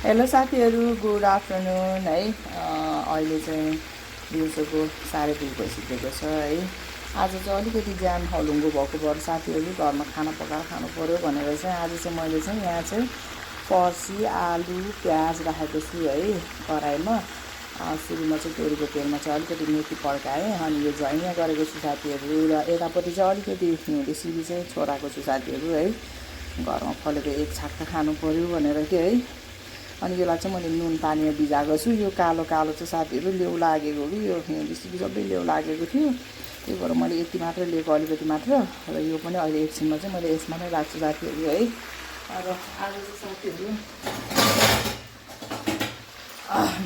Hello साथीहरू, good afternoon है। अहिले चाहिँ दिउँसोको 2:30 भइसकेको छ है। आज चाहिँ अलिकति ज्यान हलुङ्गो भएको भएर साथीहरू घरमा खाना पकाएर खानु पऱ्यो भनेर चाहिँ आज चाहिँ मैले चाहिँ यहाँ चाहिँ फर्सी, आलु, प्याज राखेको छु है कराईमा। सुरुमा चाहिँ तोरीको तेलमा चाहिँ अलिकति मेथी पड्काएँ अनि यो झैँया गरेको छु साथीहरू। र यतापट्टि चाहिँ अलिकति हिउँदे सिबी चाहिँ छोराएको छु साथीहरू है। घरमा फलेको एक छाक त खानु पऱ्यो भनेर कि है। अनि यसलाई चाहिँ मैले नुन पानीमा भिजाएको छु। यो कालो कालो चाहिँ साथीहरू लेउ लागेको कि यो हिउँदे सिबी सबै लेउ लागेको थियो, त्यही भएर मैले यति मात्र लिएको, अलिकति मात्र। र यो पनि अहिले एकछिनमा चाहिँ मैले यसमा नै राख्छु साथीहरू है। र आज चाहिँ साथीहरू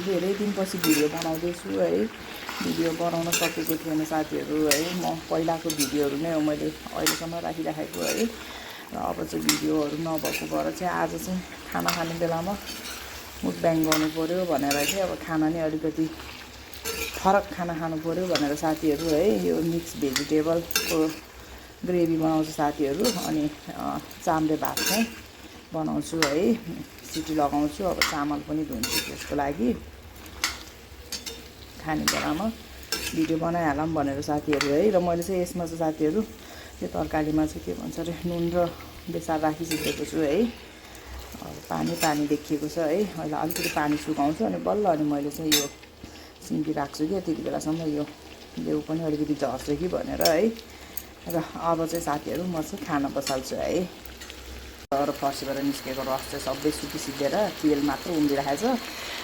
धेरै दिनपछि भिडियो बनाउँदैछु है। भिडियो बनाउन सकेको थिएन साथीहरू है। म पहिलाको भिडियोहरू नै हो मैले अहिलेसम्म राखिराखेको है। र अब चाहिँ भिडियोहरू नभएको भएर चाहिँ आज चाहिँ खाना खाने बेलामा mukbang गर्नु पऱ्यो भनेर चाहिँ अब खाना नै अलिकति फरक खाना खानु पऱ्यो भनेर साथीहरू है। यो मिक्स भेजिटेबलको ग्रेभी बनाउँछु साथीहरू। अनि चाम्रे भात चाहिँ बनाउँछु है, सिटी लगाउँछु। अब चामल पनि धुन्छु त्यसको लागि, खाने बेलामा भिडियो बनाइहालौँ भनेर साथीहरू है। र मैले चाहिँ यसमा चाहिँ साथीहरू यो तरकारीमा चाहिँ के भन्छ अरे नुन र बेसार राखिसकेको छु है। पानी पानी देखिएको छ है। अहिले अलिकति पानी सुकाउँछु अनि बल्ल अनि मैले चाहिँ यो सिन्की राख्छु कि त्यति बेलासम्म यो लेउ पनि अलिकति झर्छ कि भनेर है। र अब चाहिँ साथीहरू म चाहिँ खाना बसाल्छु है। र फर्सीबाट निस्केको रस चाहिँ सबै सुकिसिद्धेर तेल मात्र उम्लिरहेको छ।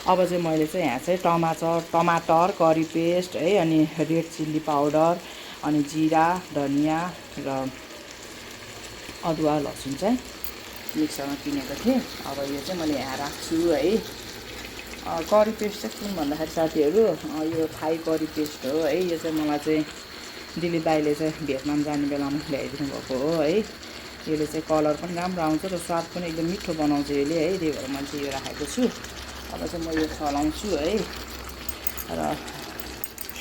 अब चाहिँ मैले चाहिँ यहाँ चाहिँ टमाटर, करी पेस्ट है, अनि रेड चिल्ली पाउडर, अनि जिरा, धनियाँ र अदुवा लसुन चाहिँ मिक्सरमा पिनेको थिएँ। अब यो चाहिँ मैले यहाँ राख्छु है। करी पेस्ट चाहिँ कुन भन्दाखेरि साथीहरू यो थाई करी पेस्ट हो है। यो चाहिँ मलाई चाहिँ दिलीप दाइले चाहिँ भियतनाम जाने बेलामा ल्याइदिनु भएको हो है। यसले चाहिँ कलर पनि राम्रो आउँछ र स्वाद पनि एकदम मिठो बनाउँछ यसले है। त्यही भएर मैले चाहिँ यो राखेको छु। अब चाहिँ म यो चलाउँछु है। र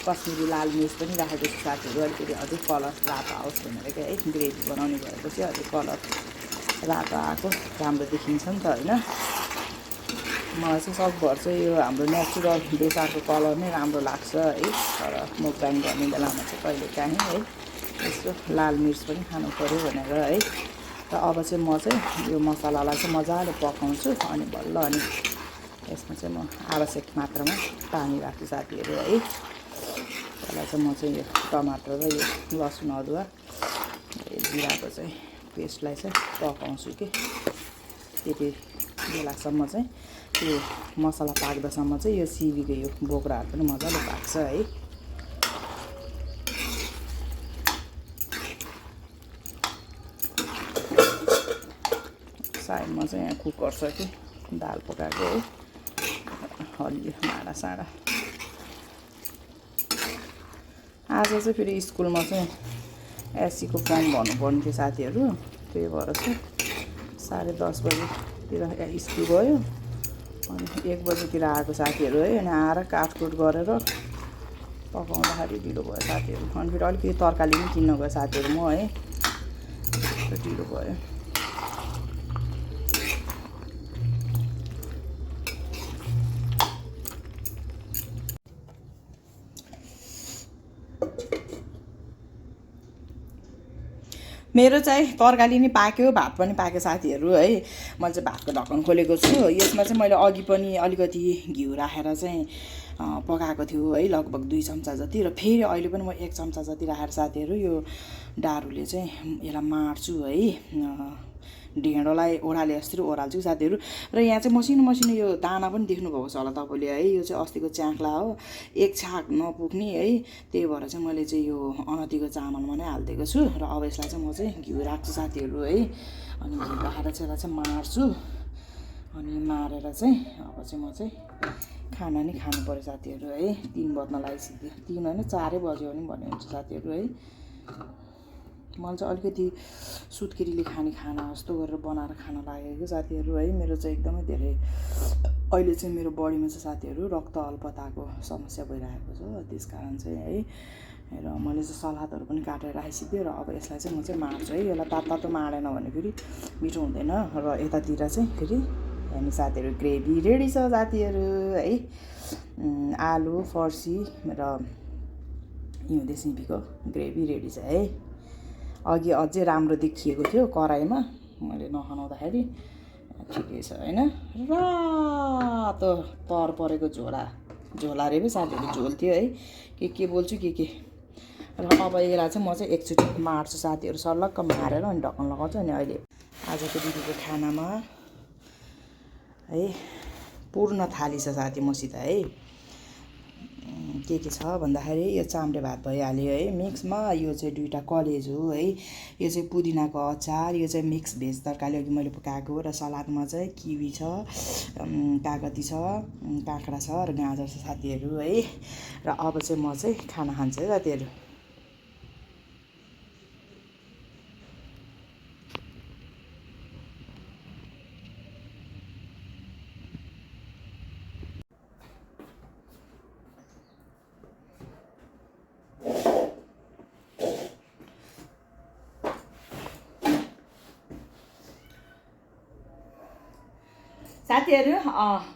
कश्मिरी लाल मिर्च पनि राखेको छु साथीहरू, अलिकति अझै कलर रातो आओस् भनेर क्या है। ग्रेभी बनाउने भएपछि अझै कलर रातो आएको राम्रो देखिन्छ नि त होइन। मलाई चाहिँ सकभर चाहिँ यो हाम्रो नेचुरल बेसारको कलर नै राम्रो लाग्छ है। तर mukbang गर्ने बेलामा चाहिँ कहिले काहीँ है यसो लाल मिर्च पनि खानु पऱ्यो भनेर है। र अब चाहिँ म चाहिँ यो मसलालाई चाहिँ मजाले पकाउँछु अनि बल्ल अनि यसमा चाहिँ म आवश्यक मात्रामा पानी राख्छु साथीहरू है। त्यसलाई चाहिँ म चाहिँ यो टमाटर र यो लसुन अदुवा जिराको चाहिँ पेस्टलाई चाहिँ पकाउँछु कि त्यति बेलासम्म चाहिँ त्यो मसला पाक्दासम्म चाहिँ यो सिबीको यो बोक्राहरू पनि मजाले पाक्छ है। साइडमा चाहिँ यहाँ कुकर छ कि दाल पकाएको है, हरियो माडा साडा। आज चाहिँ फेरि स्कुलमा चाहिँ एससीको फर्म भर्नुपर्ने थियो साथीहरू, त्यही भएर चाहिँ 10:30 बजीतिर स्कुल गयो अनि 1 बजीतिर आएको साथीहरू है। अनि आएर काटकुट गरेर पकाउँदाखेरि ढिलो भयो साथीहरू। अनि फेरि अलिकति तरकारी पनि किन्न गयो साथीहरू म है, ढिलो भयो। मेरो चाहिँ तरकारी नि पाक्यो, भात पनि पाक्यो साथीहरू है। मैले चाहिँ भातको ढक्कन खोलेको छु। यसमा चाहिँ मैले अघि पनि अलिकति घिउ राखेर चाहिँ पकाएको थियो है, लगभग 2 चम्चा जति। र फेरि अहिले पनि म 1 चम्चा जति राखेर साथीहरू यो डारूले चाहिँ यसलाई मार्छु है। ढेँडोलाई ओह्राले जसरी ओह्राल्छु साथीहरू। र यहाँ चाहिँ मसिनो मसिनो यो दाना पनि देख्नुभएको छ होला तपाईँले है। यो चाहिँ अस्तिको च्याख्ला हो, 1 छाक नपुग्ने है। त्यही भएर चाहिँ मैले चाहिँ यो अनतिको चामलमा नै हालिदिएको छु। र अब यसलाई चाहिँ म चाहिँ घिउ राख्छु साथीहरू है। अनि घिउ राखेर चाहिँ यसलाई चाहिँ मार्छु। अनि मारेर चाहिँ अब चाहिँ म चाहिँ खाना नै खानु पऱ्यो साथीहरू है। 3 बज्न लागिसक्यो, 3 होइन 4 बज्यो भने भन्ने हुन्छ साथीहरू है। मलाई चाहिँ अलिकति सुत्केरीले खाने खाना जस्तो गरेर बनाएर खान लागेको साथीहरू है। मेरो चाहिँ एकदमै धेरै अहिले चाहिँ मेरो बडीमा चाहिँ साथीहरू रक्त अल्पताको समस्या भइरहेको छ, त्यस कारण चाहिँ है। र मैले चाहिँ सलादहरू पनि काटेर राखिसकेँ। र अब यसलाई चाहिँ म चाहिँ मार्छु है। यसलाई तातो माडेन भने फेरि मिठो हुँदैन। र यतातिर चाहिँ फेरि अनि साथीहरू ग्रेभी रेडी छ साथीहरू है। आलु फर्सी र हिउँदे सिमीको ग्रेभी रेडी छ है। अघि अझै राम्रो देखिएको थियो कराईमा, मैले नखनाउँदाखेरि ठिकै छ होइन। रातो तर परेको झोला रे साथीहरू झोल थियो है। के बोल्छु के र अब यसलाई चाहिँ म चाहिँ एकचोटि मार्छु साथीहरू, सल्लक्क मारेर अनि ढक्कन लगाउँछु। अनि अहिले आजको दिदीको खानामा है पूर्ण थाली छ साथी मसित है। के छ भन्दाखेरि यो चाम्रे भात भइहाल्यो है मिक्समा। यो चाहिँ 2टा कलेज हो है। यो चाहिँ पुदिनाको अचार, यो चाहिँ मिक्स भेज तरकारी अघि मैले पकाएको र सलादमा चाहिँ किवी छ, कागती छ, काँक्रा छ र गाजर छ साथीहरू है। र अब चाहिँ म चाहिँ खाना खान्छु है साथीहरू। साथीहरू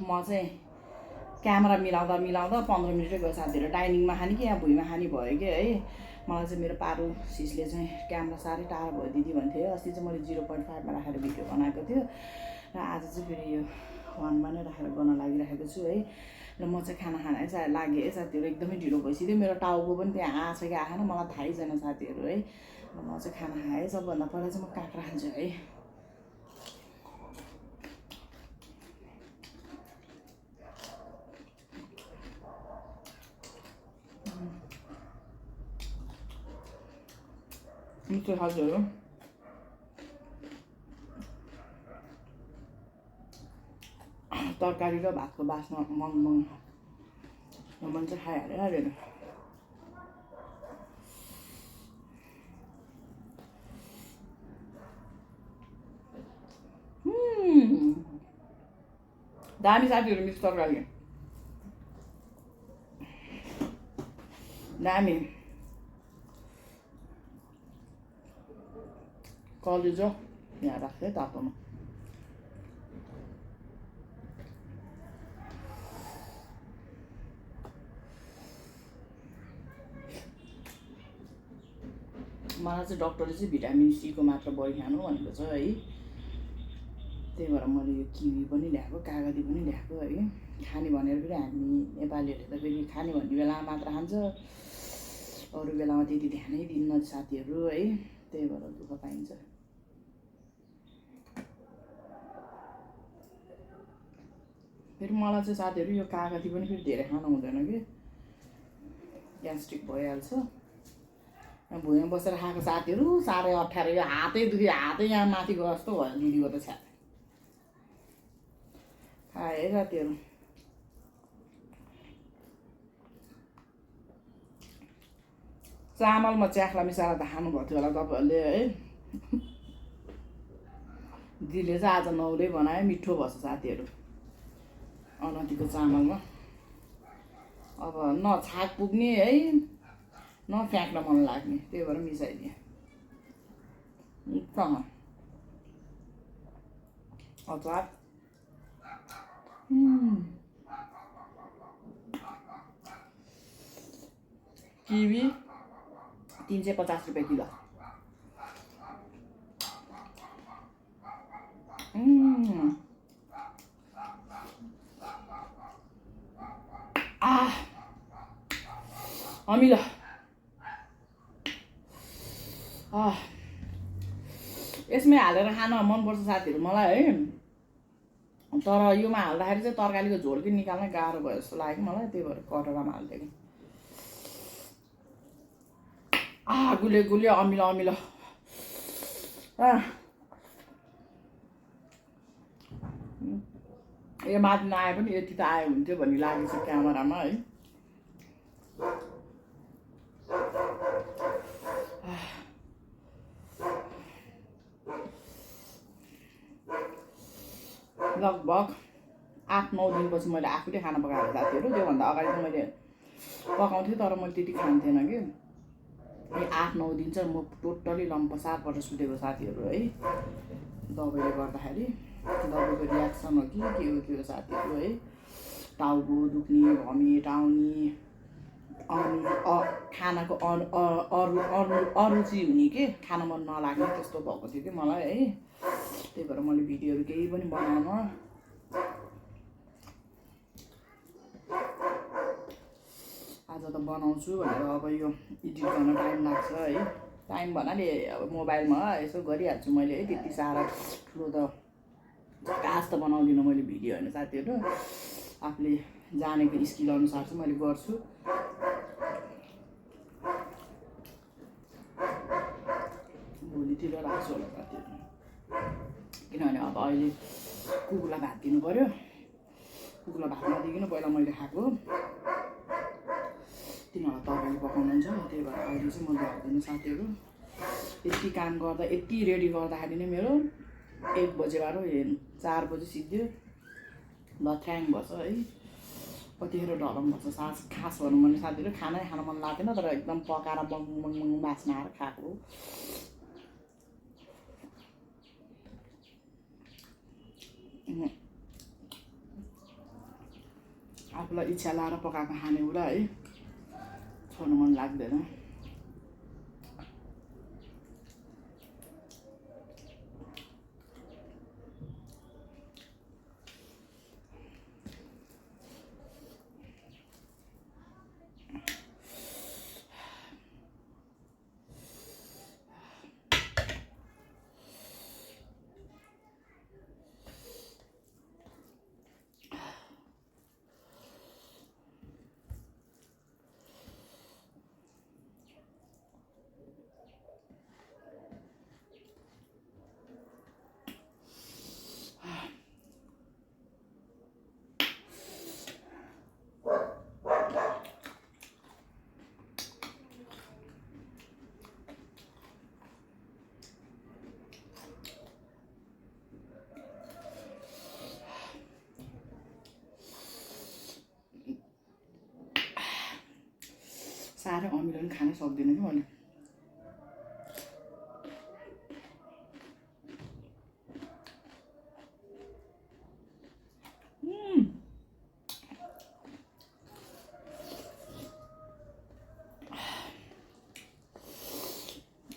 म चाहिँ क्यामेरा मिलाउँदा 15 मिनटै गयो साथीहरू। डाइनिङमा खाने कि यहाँ भुइँमा खाने भयो कि है। मलाई चाहिँ मेरो पारो सिसले चाहिँ क्यामेरा साह्रै टाढो भयो दिदी भन्थ्यो। अस्ति चाहिँ मैले 0.5मा राखेर भिडियो बनाएको थियो र आज चाहिँ फेरि यो 1मा नै राखेर गर्न लागिरहेको छु है। र म चाहिँ खाना खान लागेँ है साथीहरू। एकदमै ढिलो भइसक्यो। मेरो टाउको पनि त्यहाँ आछ कि आएन मलाई थाहै छैन साथीहरू है। र म चाहिँ खाना खाएँ। सबभन्दा पहिला चाहिँ म काँक्रा खान्छु है। मिठो साथीहरू तरकारी र भातको बासमा मगमङ चाहिँ खाइहाल्यो साथीहरू। दामी साथीहरू मिक्स तरकारी दामी। कलेज हो यहाँ राख्छ है तातोमा। मलाई चाहिँ डक्टरले चाहिँ भिटामिन सीको मात्रा बढी खानु भनेको छ है। त्यही भएर मैले यो किवी पनि ल्याएको, कागती पनि ल्याएको है। खाने भनेर फेरि हामी नेपालीहरूले त फेरि खाने भन्ने बेलामा मात्र खान्छ, अरू बेलामा त्यति ध्यानै दिन्न साथीहरू है। त्यही भएर दुःख पाइन्छ। फेरि मलाई चाहिँ साथीहरू यो कागती पनि फेरि धेरै खानु हुँदैन कि, ग्यास्ट्रिक भइहाल्छ। भुइँमा बसेर खाएको साथीहरू साह्रै अप्ठ्यारो। यो हातै दुख्यो, हातै यहाँ माथि गयो जस्तो भयो दिदीको त छ्या। खाएँ है साथीहरू। चामलमा च्याख्ला मिसाएर त खानुभएको थियो होला तपाईँहरूले है। दिदीले चाहिँ आज नौले बनायो, मिठो भएछ साथीहरू अनतिको चामलमा। अब न छाक पुग्ने है न फ्याँक्न मन लाग्ने, त्यही भएर मिसाइदिएँ। अचार किवी 350 रुपियाँ किलो। अमिलो यसमै हालेर खान मनपर्छ साथीहरू मलाई है। तर योमा हाल्दाखेरि चाहिँ तरकारीको झोल कि निकाल्न गाह्रो भयो जस्तो लाग्यो मलाई, त्यही भएर कटोरामा हाल्थेँ कि। गुलियो गुलियो अमिलो अमिलो। यो माथि नआए पनि यति त आयो हुन्थ्यो भन्ने लागेको छ क्यामेरामा है। लगभग 8-9 दिनपछि मैले आफूले खाना पकाएको साथीहरू। त्योभन्दा अगाडि चाहिँ मैले पकाउँथेँ तर मैले त्यति खान्थेन कि। यो 8-9 दिन चाहिँ म टोटल्ली लम्पसार परेर सुतेको साथीहरू है, दबाईले गर्दाखेरि। दबाईको रियाक्सन हो कि के हो साथीहरू है। टाउको दुख्ने, भमिट आउने, खानाको अरुचि हुने के खाना मन नलाग्ने त्यस्तो भएको थियो कि मलाई है। त्यही भएर मैले भिडियोहरू केही पनि बनाउन। आज त बनाउँछु भनेर अब यो एडिट गर्न टाइम लाग्छ है। टाइम भन्नाले अब मोबाइलमा यसो गरिहाल्छु मैले है। त्यति साह्रो ठुलो त झकास त बनाउँदिनँ मैले भिडियो होइन साथीहरू। आफूले जानेको स्किल अनुसार चाहिँ मैले गर्छु। भोलितिर राख्छु होला साथीहरू, किनभने अब अहिले कुकुरलाई भात दिनु पऱ्यो। कुकुरलाई भात नदिकन पहिला मैले खाएको, तिनीहरूलाई तरकारी पकाउनुहुन्छ। त्यही भएर अहिले चाहिँ म भाग्दिनँ साथीहरू। यति काम गर्दा यति रेडी गर्दाखेरि नै मेरो 1 बजेबाट 4 बजे सिद्धो लथ्याङ भएछ है। कतिखेर ढलम भएछ खास भनौँ भने साथीहरू। खानै खान मन लाग्दैन, तर एकदम पकाएर बङ बास्ना आएर खाएको। आफूलाई इच्छा लाएर पकाएको खाने कुरा है, छोड्नु मन लाग्दैन। साह्रै अमिलो पनि खानै सक्दिनँ कि मैले।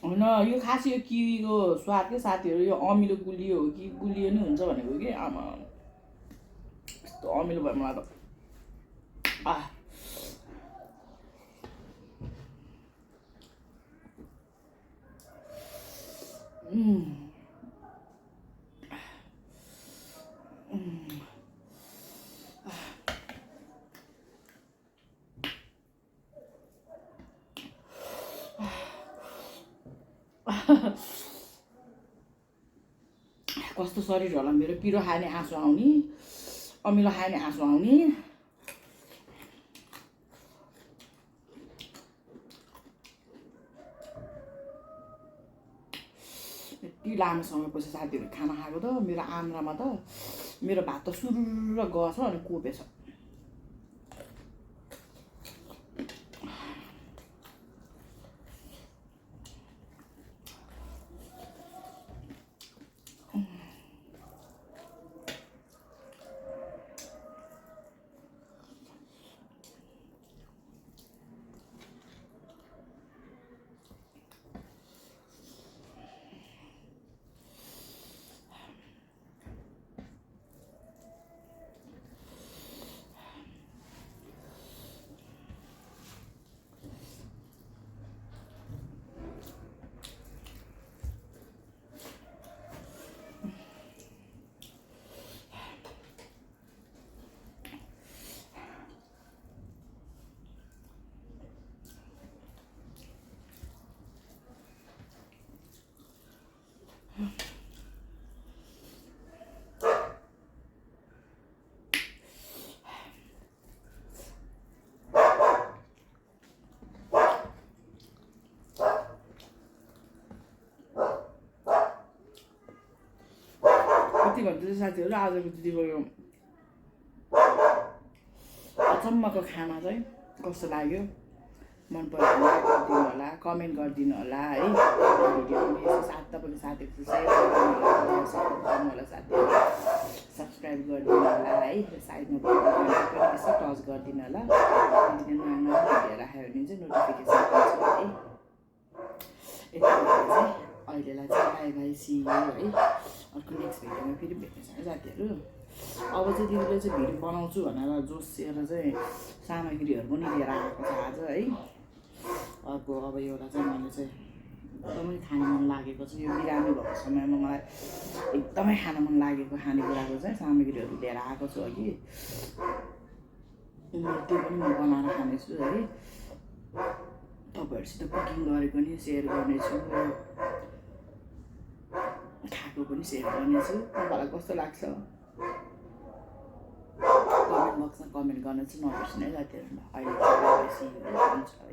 होइन यो खास यो किवीको स्वाद के साथीहरू, यो अमिलो गुलियो हो कि गुलियो नै हुन्छ भनेको कि। आमा यस्तो अमिलो भयो मलाई त। कस्तो शरीर होला मेरो। पिरो खाने आँसु आउने, अमिलो खाने आँसु आउने। यति लामो समयपछि साथीहरू खाना खाएको त मेरो आन्द्रामा त मेरो भात त सुरुर गएछ अनि कोपेछ। कति भन्छु साथीहरू, आजको दिदीको यो अचम्मको खाना चाहिँ कस्तो लाग्यो मन पऱ्यो भने गरिदिनु होला, कमेन्ट गरिदिनु होला है। भिडियो पनि यसो तपाईँको साथीहरू सेयर गरिदिनु होला, सपोर्ट गर्नु होला साथीहरू, सब्सक्राइब गरिदिनु होला है। साइडमा पनि यसो टच गरिदिनु होला, त्यहाँदेखि नयाँ नयाँ भिडियो राख्यो भने चाहिँ नोटिफिकेसन आउँछ है। यति चाहिँ अहिलेलाई चाहिँ बाई बाई सी यू है। अर्को नेक्स्ट भिडियोमा फेरि भेट्नेछ है साथीहरू। अब चाहिँ दिदीले चाहिँ भिडियो बनाउँछु भनेर जोसिएर चाहिँ सामग्रीहरू पनि लिएर आएको छ आज है। अर्को अब एउटा चाहिँ मैले चाहिँ एकदमै खानु मन लागेको छ, यो बिरामी भएको समयमा मलाई एकदमै खान मन लागेको खानेकुराको चाहिँ सामग्रीहरू लिएर आएको छु अघि। त्यो पनि म बनाएर खानेछु है। तपाईँहरूसित कुकिङ गरेको नि सेयर गर्नेछु, खाएको पनि सेयर गर्नेछु। तपाईँलाई कस्तो लाग्छ कमेन्ट बक्समा कमेन्ट गर्न चाहिँ नबिर्सिनु है साथीहरू। अहिले चाहिँ